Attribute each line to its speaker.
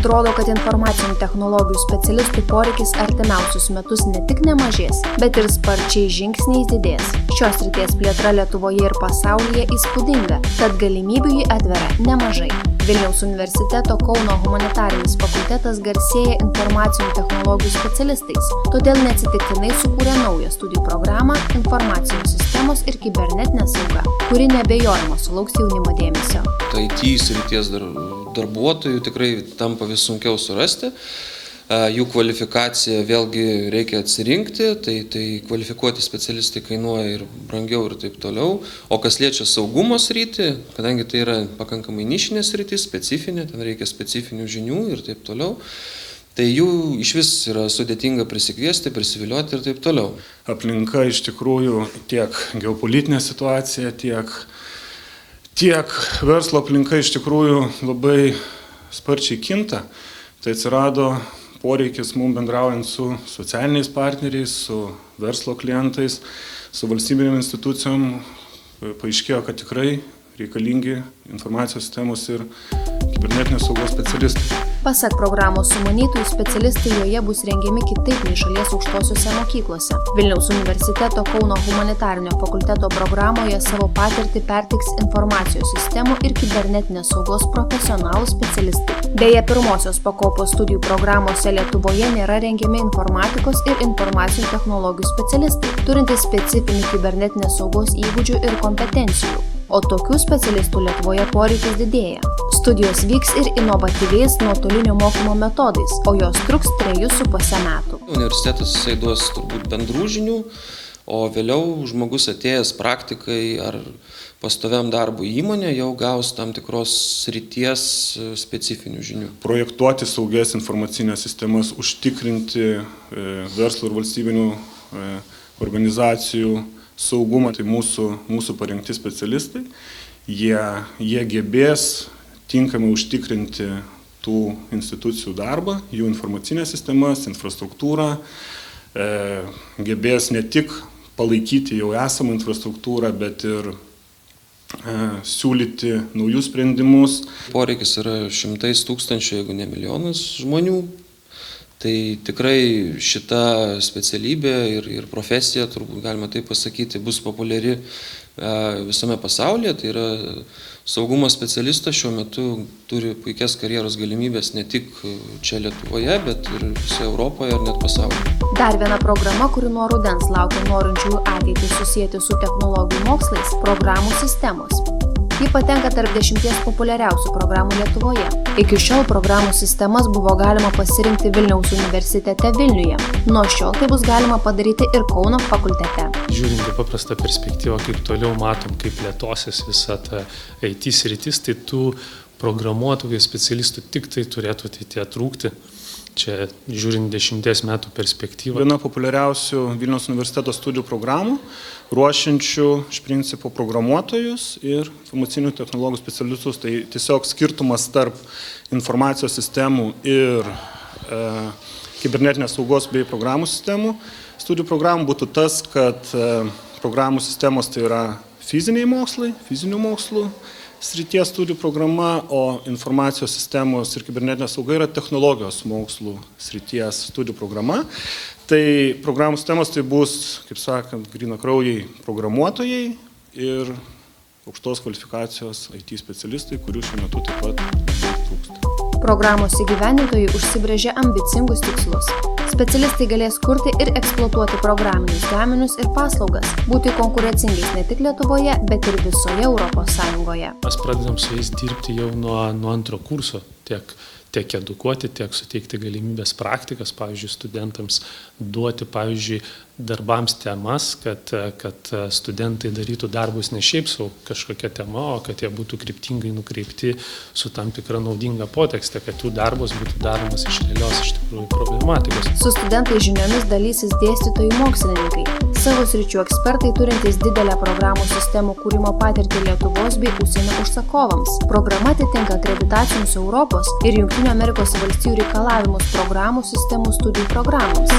Speaker 1: Atrodo, kad informacinių technologijų specialistų poreikis artimiausius metus ne tik nemažės, bet ir sparčiai žingsniais didės. Šios srities plėtra Lietuvoje ir pasaulyje įspūdinga, tad galimybių ji atveria nemažai. Vilniaus universiteto Kauno humanitarinis fakultetas garsėja informacinių technologijų specialistais, todėl neatsitiktinai sukūrė naują studijų programą Informacinių sistemos ir kibernetinė sauga, kuri neabejojama sulauks jaunimo dėmesio.
Speaker 2: IT srities darbuotojų tikrai tampa vis sunkiau surasti. Jų kvalifikaciją vėlgi reikia atsirinkti, tai kvalifikuoti specialistai kainuoja ir brangiau ir taip toliau. O kas liečia saugumo sritį, kadangi tai yra pakankamai nišinė sritis, specifinė, ten reikia specifinių žinių ir taip toliau, tai jų iš vis yra sudėtinga prisikviesti, prisivilioti ir taip toliau.
Speaker 3: Aplinka iš tikrųjų tiek geopolitinė situacija, tiek verslo aplinka iš tikrųjų labai sparčiai kinta. Tai atsirado poreikis mums bendraujant su socialiniais partneriais, su verslo klientais, su valstybinėm institucijom. Paaiškėjo, kad tikrai reikalingi informacijos sistemos ir kibernetinės saugos specialistai.
Speaker 1: Pasak programos sumanytojų, specialistai joje bus rengiami kitaip nei šalies aukštosiuose mokyklose. Vilniaus universiteto Kauno humanitarinio fakulteto programoje savo patirtį pertiks informacijos sistemų ir kibernetinės saugos profesionalų specialistai. Beje, pirmosios pakopos studijų programose Lietuvoje nėra rengiami informatikos ir informacinių technologijų specialistai, turintys specifinių kibernetinės saugos įgūdžių ir kompetencijų. O tokių specialistų Lietuvoje poreikis didėja. Studijos vyks ir inovatyviais nuotolinio mokymo metodais, o jos truks 3,5 metų.
Speaker 2: Universitetas duos turbūt bendrų žinių, o vėliau žmogus atėjęs praktikai ar pastoviam darbui įmonė jau gaus tam tikros srities specifinių žinių.
Speaker 3: Projektuoti saugias informacinės sistemas, užtikrinti verslo ir valstybinių organizacijų saugumą, tai mūsų parengti specialistai, jie gebės tinkamai užtikrinti tų institucijų darbą, jų informacinės sistemas, infrastruktūrą, gebės ne tik palaikyti jau esamą infrastruktūrą, bet ir siūlyti naujus sprendimus.
Speaker 2: Poreikis yra 100 tūkstančių, jeigu ne milijonas žmonių. Tai tikrai šita specialybė ir profesija, turbūt galima taip pasakyti, bus populiari visame pasaulyje. Tai yra saugumo specialistas šiuo metu turi puikias karjeros galimybės ne tik čia Lietuvoje, bet ir visoje Europoje ir net pasaulyje.
Speaker 1: Dar viena programa, kuri nuo rudens laukia norinčiųjų ateitį susijęti su technologijų mokslais – programų sistemos. Ji patenka tarp 10 populiariausių programų Lietuvoje. Iki šiol programų sistemas buvo galima pasirinkti Vilniaus universitete Vilniuje. Nuo šiol tai bus galima padaryti ir Kauno fakultete.
Speaker 4: Žiūrint į paprastą perspektyvą, kaip toliau matom, kaip plėtosis visa ta IT sritis, tai tų programuotojų specialistų tik tai turėtų ateityje trūkti. Čia žiūrint 10 metų perspektyvą.
Speaker 3: Viena populiariausių Vilniaus universiteto studijų programų, ruošiančių iš principo programuotojus ir informacinių technologijų specialistus. Tai tiesiog skirtumas tarp informacijos sistemų ir kibernetinės saugos bei programų sistemų. Studijų programų būtų tas, kad programų sistemos tai yra fiziniai mokslai, fizinių mokslų srities studijų programa, o informacijos sistemos ir kibernetinė sauga yra technologijos mokslų srities studijų programa. Tai programų sistemos tai bus, kaip sakant, grynakraujai programuotojai ir aukštos kvalifikacijos IT specialistai, kurių šiuo metu taip pat trūksta.
Speaker 1: Programos įgyvendintojai užsibrėžė ambicingus tikslus. Specialistai galės kurti ir eksploatuoti programinius gaminius ir paslaugas, būti konkurencingais ne tik Lietuvoje, bet ir visoje Europos Sąjungoje.
Speaker 4: Mes pradedam su jais dirbti jau nuo antro kurso, tiek edukuoti, tiek suteikti galimybės praktikas, pavyzdžiui, studentams duoti, pavyzdžiui, darbams temas, kad studentai darytų darbus ne šiaip sau kažkokia tema, o kad jie būtų kryptingai nukreipti su tam tikra naudinga potekste, kad jų darbas būtų daromas iš realios iš tikrųjų problematikos.
Speaker 1: Su studentai žiniomis dalysis dėstytojai mokslininkai, savo sričių ekspertai turintys didelę programų sistemų kūrimo patirtį Lietuvos bei užsienio užsakovams. Programa atitinka akreditacinius Europos ir Jungtinių Amerikos valstijų reikalavimus programų sistemų studijų programoms.